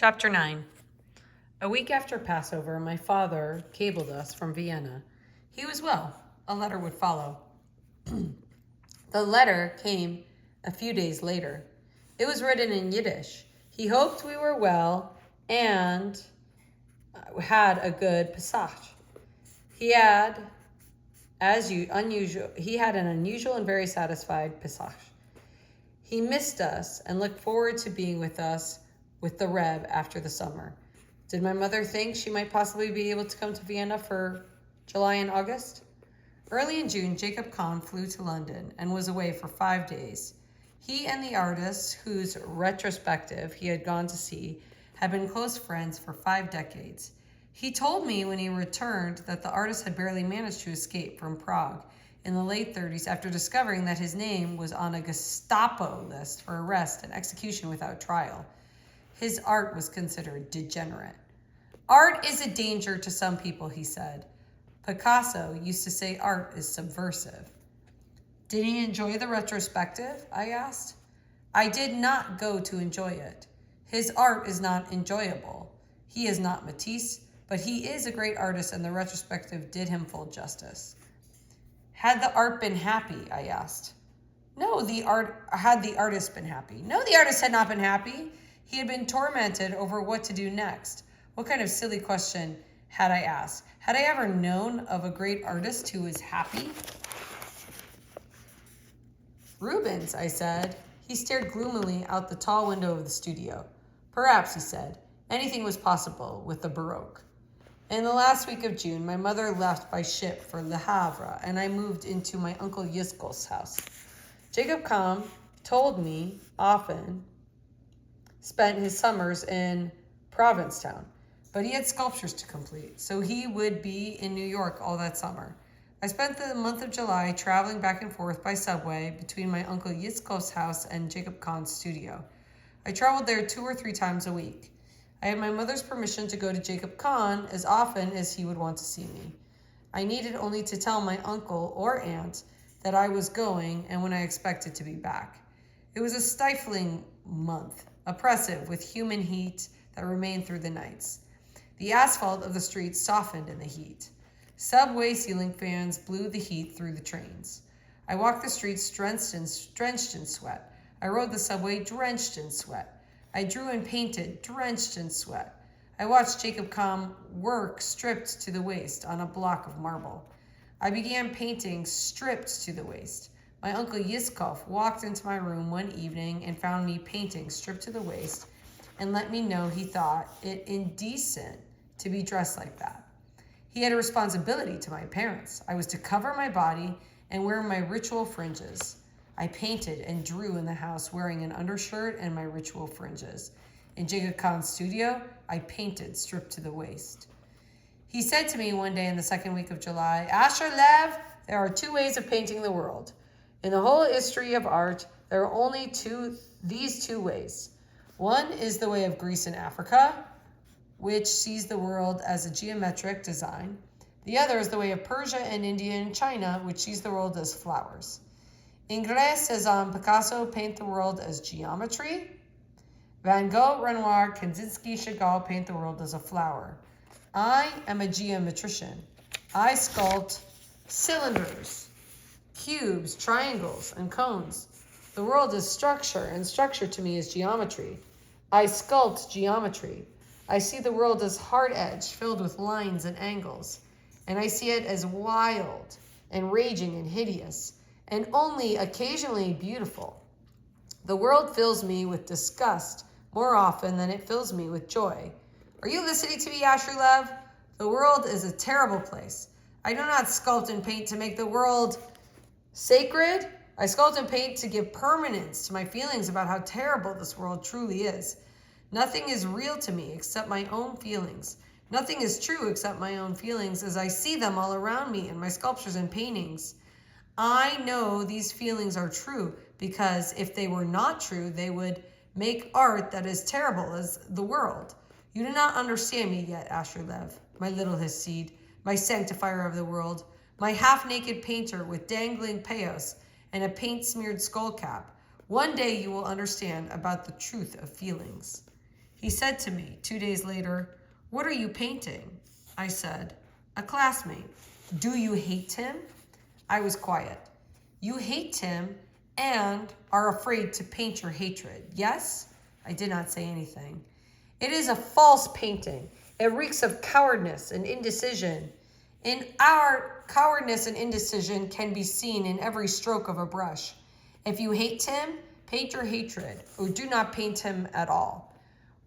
Chapter 9. A week after Passover, my father cabled us from Vienna. He was well. A letter would follow. The letter came a few days later. It was written in Yiddish. He hoped we were well and had a good Pesach. He had an unusual and very satisfied Pesach. He missed us and looked forward to being with us with the Reb after the summer. Did my mother think she might possibly be able to come to Vienna for July and August? Early in June, Jacob Kahn flew to London and was away for 5 days. He and the artist, whose retrospective he had gone to see, had been close friends for 5 decades. He told me when he returned that the artist had barely managed to escape from Prague in the late 30s after discovering that his name was on a Gestapo list for arrest and execution without trial. His art was considered degenerate. Art is a danger to some people, he said. Picasso used to say art is subversive. Did he enjoy the retrospective? I asked. I did not go to enjoy it. His art is not enjoyable. He is not Matisse, but he is a great artist, and the retrospective did him full justice. Had the art been happy? I asked. Had the artist been happy? No, the artist had not been happy. He had been tormented over what to do next. What kind of silly question had I asked? Had I ever known of a great artist who was happy? Rubens, I said. He stared gloomily out the tall window of the studio. Perhaps, he said, anything was possible with the Baroque. In the last week of June, my mother left by ship for Le Havre, and I moved into my uncle Yiskel's house. Jacob Kahn told me often spent his summers in Provincetown, but he had sculptures to complete, so he would be in New York all that summer. I spent the month of July traveling back and forth by subway between my uncle Yitzkov's house and Jacob Kahn's studio. I traveled there 2 or 3 times a week. I had my mother's permission to go to Jacob Kahn as often as he would want to see me. I needed only to tell my uncle or aunt that I was going and when I expected to be back. It was a stifling month, oppressive with human heat that remained through the nights. The asphalt of the streets softened in the heat. Subway ceiling fans blew the heat through the trains. I walked the streets drenched in sweat. I rode the subway drenched in sweat. I drew and painted drenched in sweat. I watched Jacob Kahn work stripped to the waist on a block of marble. I began painting stripped to the waist. My uncle Yiskov walked into my room one evening and found me painting stripped to the waist and let me know he thought it indecent to be dressed like that. He had a responsibility to my parents. I was to cover my body and wear my ritual fringes. I painted and drew in the house wearing an undershirt and my ritual fringes. In Jacob Kahn's studio, I painted stripped to the waist. He said to me one day in the second week of July, Asher Lev, there are 2 ways of painting the world. In the whole history of art, there are only these two ways. One is the way of Greece and Africa, which sees the world as a geometric design. The other is the way of Persia and India and China, which sees the world as flowers. Ingres says Picasso paint the world as geometry. Van Gogh, Renoir, Kandinsky, Chagall paint the world as a flower. I am a geometrician. I sculpt cylinders, cubes, triangles, and cones. The world is structure, and structure to me is geometry. I sculpt geometry. I see the world as hard-edged, filled with lines and angles. And I see it as wild and raging and hideous, and only occasionally beautiful. The world fills me with disgust more often than it fills me with joy. Are you listening to me, Asher Lev? The world is a terrible place. I do not sculpt and paint to make the world sacred. I sculpt and paint to give permanence to my feelings about how terrible this world truly is. Nothing is real to me except my own feelings. Nothing is true except my own feelings as I see them all around me in my sculptures and paintings. I know these feelings are true because if they were not true, they would make art that is terrible as the world. You do not understand me yet, Asher Lev, my little Hasid, my sanctifier of the world, my half-naked painter with dangling payos and a paint-smeared skull cap. One day you will understand about the truth of feelings. He said to me 2 days later, "What are you painting?" I said, "A classmate." "Do you hate him?" I was quiet. "You hate him and are afraid to paint your hatred, yes?" I did not say anything. "It is a false painting. It reeks of cowardice and indecision. In our cowardice and indecision can be seen in every stroke of a brush. If you hate him, paint your hatred, or do not paint him at all.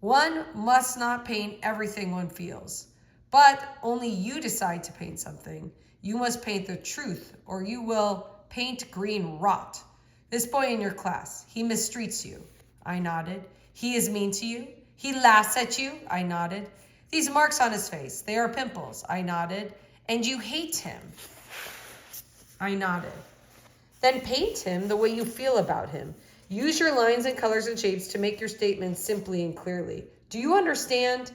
One must not paint everything one feels, but only you decide to paint something. You must paint the truth, or you will paint green rot. This boy in your class, he mistreats you." I nodded. "He is mean to you? He laughs at you?" I nodded. "These marks on his face, they are pimples." I nodded. "And you hate him?" I nodded. "Then paint him the way you feel about him. Use your lines and colors and shapes to make your statements simply and clearly. Do you understand?"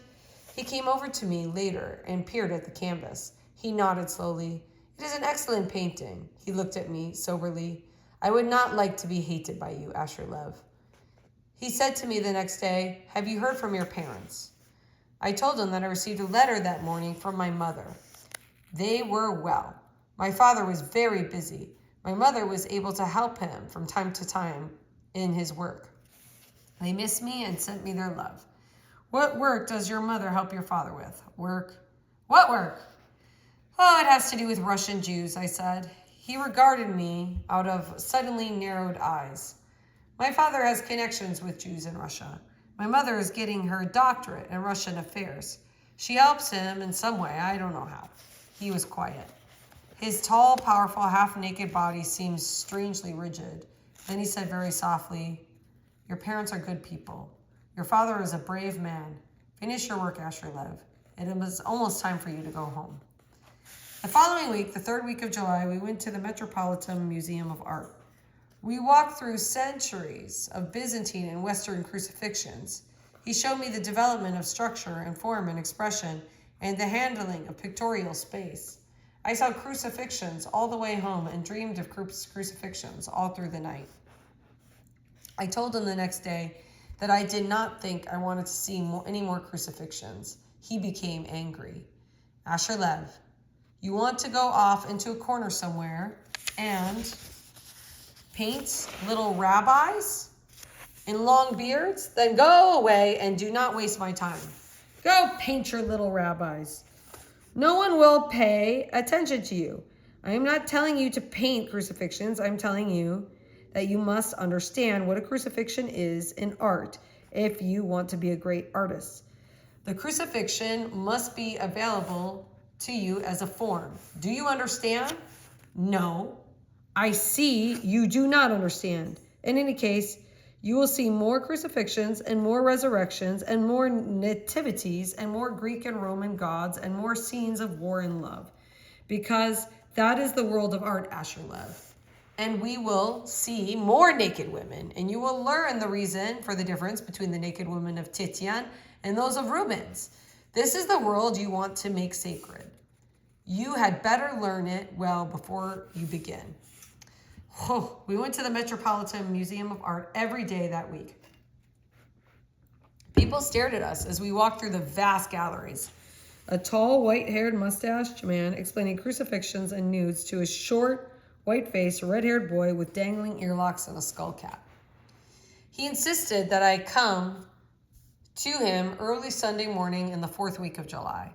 He came over to me later and peered at the canvas. He nodded slowly. "It is an excellent painting." He looked at me soberly. "I would not like to be hated by you, Asher Lev." He said to me the next day, "Have you heard from your parents?" I told him that I received a letter that morning from my mother. They were well. My father was very busy. My mother was able to help him from time to time in his work. They missed me and sent me their love. "What work does your mother help your father with?" "Work." "What work?" "Oh, it has to do with Russian Jews," I said. He regarded me out of suddenly narrowed eyes. "My father has connections with Jews in Russia. My mother is getting her doctorate in Russian affairs. She helps him in some way. I don't know how." He was quiet. His tall, powerful, half-naked body seemed strangely rigid. Then he said very softly, "Your parents are good people. Your father is a brave man. Finish your work, Asher Lev. It was almost time for you to go home." The following week, the third week of July, we went to the Metropolitan Museum of Art. We walked through centuries of Byzantine and Western crucifixions. He showed me the development of structure and form and expression and the handling of pictorial space. I saw crucifixions all the way home and dreamed of crucifixions all through the night. I told him the next day that I did not think I wanted to see any more crucifixions. He became angry. "Asher Lev, you want to go off into a corner somewhere and paint little rabbis in long beards? Then go away and do not waste my time. Go paint your little rabbis. No one will pay attention to you. I am not telling you to paint crucifixions. I'm telling you that you must understand what a crucifixion is in art if you want to be a great artist. The crucifixion must be available to you as a form. Do you understand?" "No." "I see you do not understand. In any case, you will see more crucifixions and more resurrections and more nativities and more Greek and Roman gods and more scenes of war and love, because that is the world of art, Asher Lev. And we will see more naked women, and you will learn the reason for the difference between the naked women of Titian and those of Rubens. This is the world you want to make sacred. You had better learn it well before you begin." Oh, we went to the Metropolitan Museum of Art every day that week. People stared at us as we walked through the vast galleries. A tall, white-haired, mustached man explaining crucifixions and nudes to a short, white-faced, red-haired boy with dangling earlocks and a skull cap. He insisted that I come to him early Sunday morning in the fourth week of July.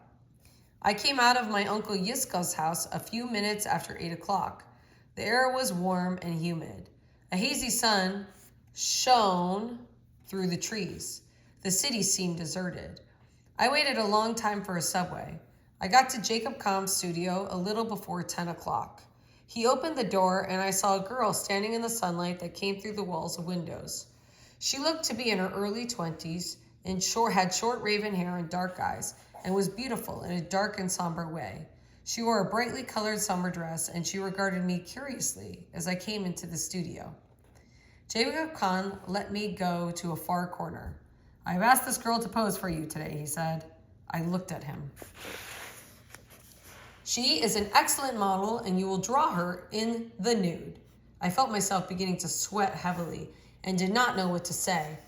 I came out of my Uncle Yiska's house a few minutes after 8 o'clock. The air was warm and humid. A hazy sun shone through the trees. The city seemed deserted. I waited a long time for a subway. I got to Jacob Kamp's studio a little before 10 o'clock. He opened the door and I saw a girl standing in the sunlight that came through the walls of windows. She looked to be in her early 20s and had short raven hair and dark eyes and was beautiful in a dark and somber way. She wore a brightly colored summer dress, and she regarded me curiously as I came into the studio. Jacob Khan let me go to a far corner. "I've asked this girl to pose for you today," he said. I looked at him. "She is an excellent model, and you will draw her in the nude." I felt myself beginning to sweat heavily and did not know what to say.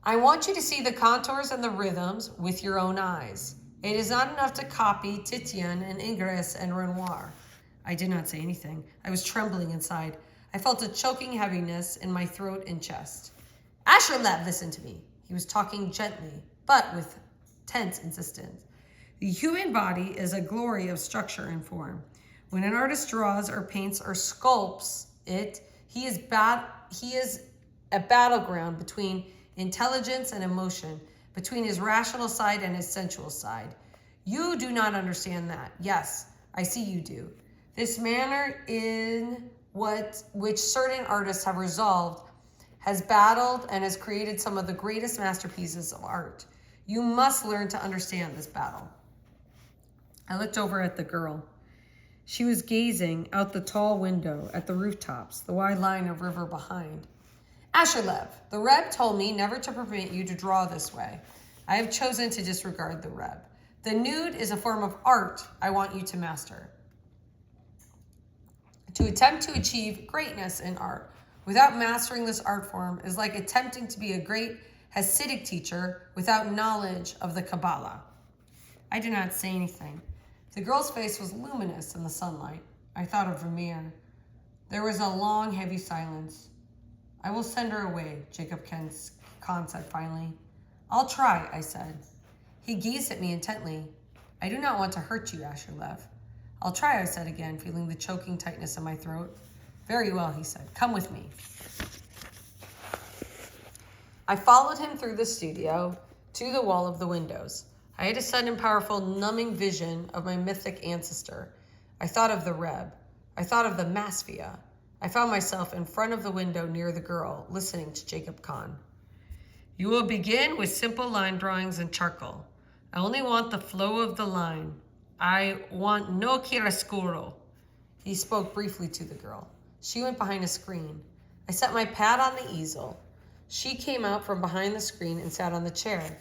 I want you to see the contours and the rhythms with your own eyes. It is not enough to copy Titian and Ingres and Renoir. I did not say anything. I was trembling inside. I felt a choking heaviness in my throat and chest. Asher Lev, listen to me. He was talking gently, but with tense insistence. The human body is a glory of structure and form. When an artist draws or paints or sculpts it, he is a battleground between intelligence and emotion, between his rational side and his sensual side. You do not understand that. Yes, I see you do. This manner in which certain artists have resolved, has battled, and has created some of the greatest masterpieces of art. You must learn to understand this battle. I looked over at the girl. She was gazing out the tall window at the rooftops, the wide line of river behind. Asher Lev, the Reb told me never to permit you to draw this way. I have chosen to disregard the Reb. The nude is a form of art I want you to master. To attempt to achieve greatness in art without mastering this art form is like attempting to be a great Hasidic teacher without knowledge of the Kabbalah. I did not say anything. The girl's face was luminous in the sunlight. I thought of Vermeer. There was a long, heavy silence. I will send her away, Jacob Kahn said finally. I'll try, I said. He gazed at me intently. I do not want to hurt you, Asher Lev. I'll try, I said again, feeling the choking tightness in my throat. Very well, he said. Come with me. I followed him through the studio to the wall of the windows. I had a sudden powerful numbing vision of my mythic ancestor. I thought of the Reb. I thought of the Masfia. I found myself in front of the window near the girl, listening to Jacob Kahn. You will begin with simple line drawings and charcoal. I only want the flow of the line. I want no chiaroscuro. He spoke briefly to the girl. She went behind a screen. I set my pad on the easel. She came out from behind the screen and sat on the chair.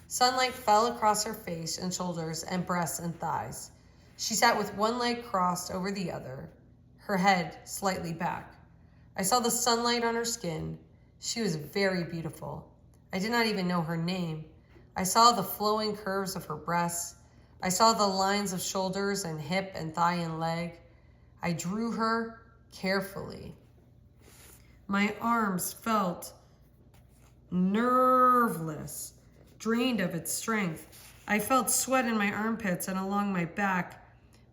Sunlight fell across her face and shoulders and breasts and thighs. She sat with one leg crossed over the other, her head slightly back. I saw the sunlight on her skin. She was very beautiful. I did not even know her name. I saw the flowing curves of her breasts. I saw the lines of shoulders and hip and thigh and leg. I drew her carefully. My arms felt nerveless, drained of its strength. I felt sweat in my armpits and along my back.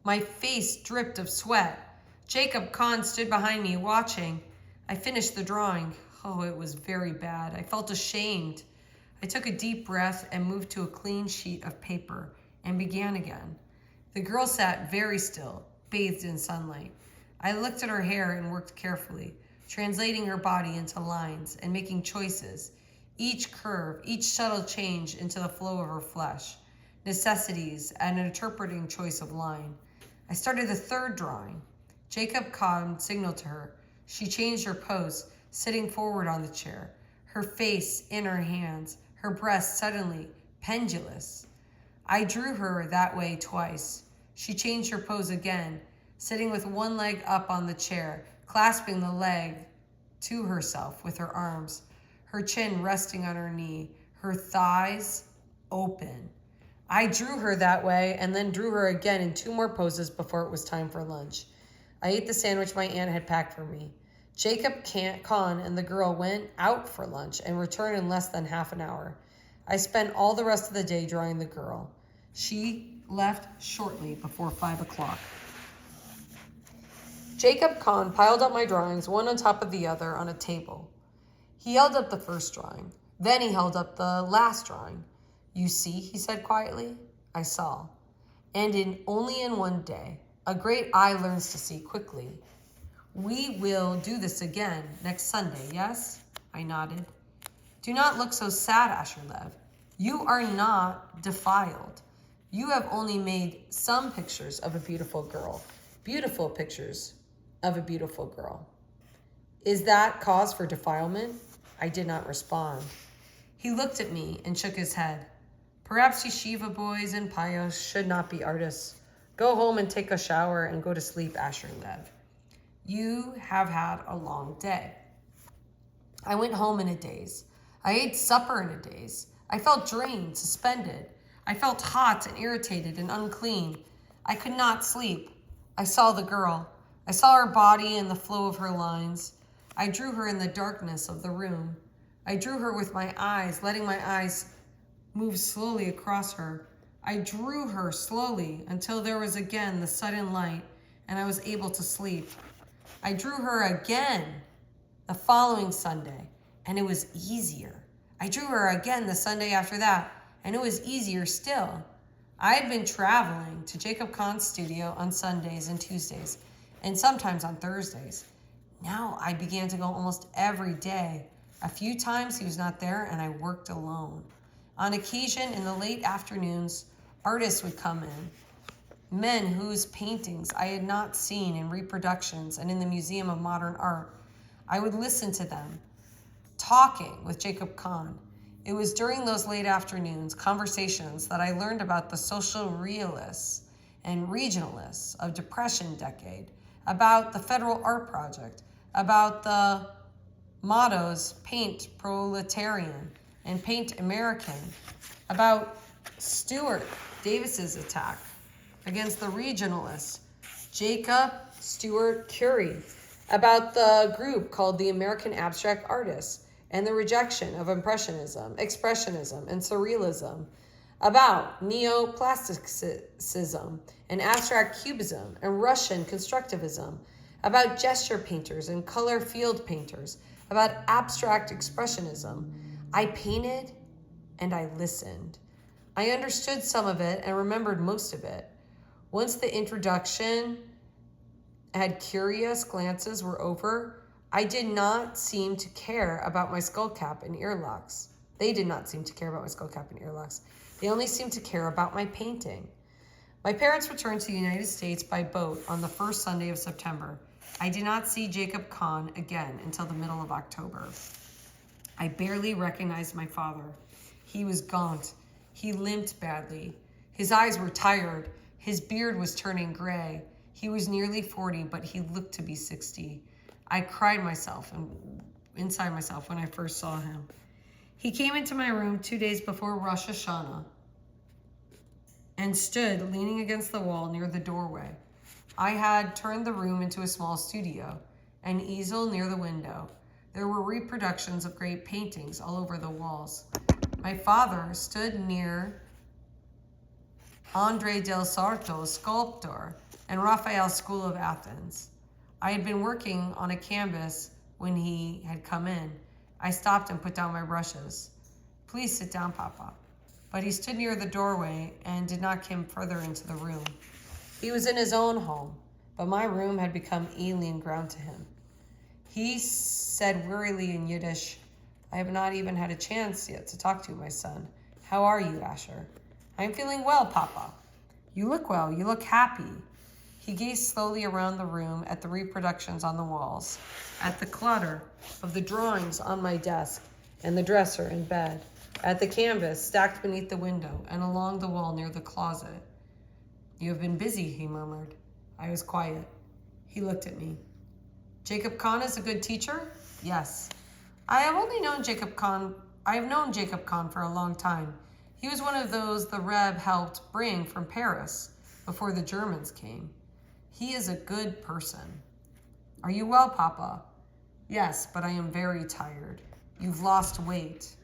My face dripped of sweat. Jacob Kahn stood behind me watching. I finished the drawing. Oh, it was very bad. I felt ashamed. I took a deep breath and moved to a clean sheet of paper and began again. The girl sat very still, bathed in sunlight. I looked at her hair and worked carefully, translating her body into lines and making choices, each curve, each subtle change into the flow of her flesh, necessities, and an interpreting choice of line. I started the third drawing. Jacob Kahn signaled to her. She changed her pose, sitting forward on the chair, her face in her hands, her breasts suddenly pendulous. I drew her that way twice. She changed her pose again, sitting with one leg up on the chair, clasping the leg to herself with her arms, her chin resting on her knee, her thighs open. I drew her that way and then drew her again in two more poses before it was time for lunch. I ate the sandwich my aunt had packed for me. Jacob Kahn and the girl went out for lunch and returned in less than half an hour. I spent all the rest of the day drawing the girl. She left shortly before 5 o'clock. Jacob Kahn piled up my drawings one on top of the other on a table. He held up the first drawing. Then he held up the last drawing. You see, he said quietly. I saw. And only in one day. A great eye learns to see quickly. We will do this again next Sunday, yes? I nodded. Do not look so sad, Asher Lev. You are not defiled. You have only made some pictures of a beautiful girl. Beautiful pictures of a beautiful girl. Is that cause for defilement? I did not respond. He looked at me and shook his head. Perhaps yeshiva boys and payos should not be artists. Go home and take a shower and go to sleep, Asher Lev. You have had a long day. I went home in a daze. I ate supper in a daze. I felt drained, suspended. I felt hot and irritated and unclean. I could not sleep. I saw the girl. I saw her body and the flow of her lines. I drew her in the darkness of the room. I drew her with my eyes, letting my eyes move slowly across her. I drew her slowly until there was again the sudden light and I was able to sleep. I drew her again the following Sunday and it was easier. I drew her again the Sunday after that and it was easier still. I had been traveling to Jacob Kahn's studio on Sundays and Tuesdays and sometimes on Thursdays. Now I began to go almost every day. A few times he was not there and I worked alone. On occasion, in the late afternoons, artists would come in. Men whose paintings I had not seen in reproductions and in the Museum of Modern Art. I would listen to them, talking with Jacob Kahn. It was during those late afternoons, conversations, that I learned about the social realists and regionalists of Depression decade, about the Federal Art Project, about the mottos Paint Proletarian and Paint American, about Stuart Davis's attack against the regionalists, Jacob Stuart Curie, about the group called the American Abstract Artists and the rejection of Impressionism, Expressionism, and Surrealism, about neoplasticism and abstract cubism and Russian constructivism, about gesture painters and color field painters, about abstract expressionism. I painted and I listened. I understood some of it and remembered most of it. Once the introduction and curious glances were over, I did not seem to care about my skull cap and earlocks. They did not seem to care about my skull cap and earlocks. They only seemed to care about my painting. My parents returned to the United States by boat on the first Sunday of September. I did not see Jacob Kahn again until the middle of October. I barely recognized my father. He was gaunt. He limped badly. His eyes were tired. His beard was turning gray. He was nearly 40, but he looked to be 60. I cried inside myself when I first saw him. He came into my room 2 days before Rosh Hashanah and stood leaning against the wall near the doorway. I had turned the room into a small studio, an easel near the window. There were reproductions of great paintings all over the walls. My father stood near André del Sarto's sculptor and Raphael's School of Athens. I had been working on a canvas when he had come in. I stopped and put down my brushes. Please sit down, Papa. But he stood near the doorway and did not come further into the room. He was in his own home, but my room had become alien ground to him. He said wearily in Yiddish, I have not even had a chance yet to talk to you, my son. How are you, Asher? I'm feeling well, Papa. You look well. You look happy. He gazed slowly around the room at the reproductions on the walls, at the clutter of the drawings on my desk and the dresser in bed, at the canvas stacked beneath the window and along the wall near the closet. You have been busy, he murmured. I was quiet. He looked at me. Jacob Kahn is a good teacher? Yes. I have known Jacob Kahn for a long time. He was one of those the Rebbe helped bring from Paris before the Germans came. He is a good person. Are you well, Papa? Yes, but I am very tired. You've lost weight.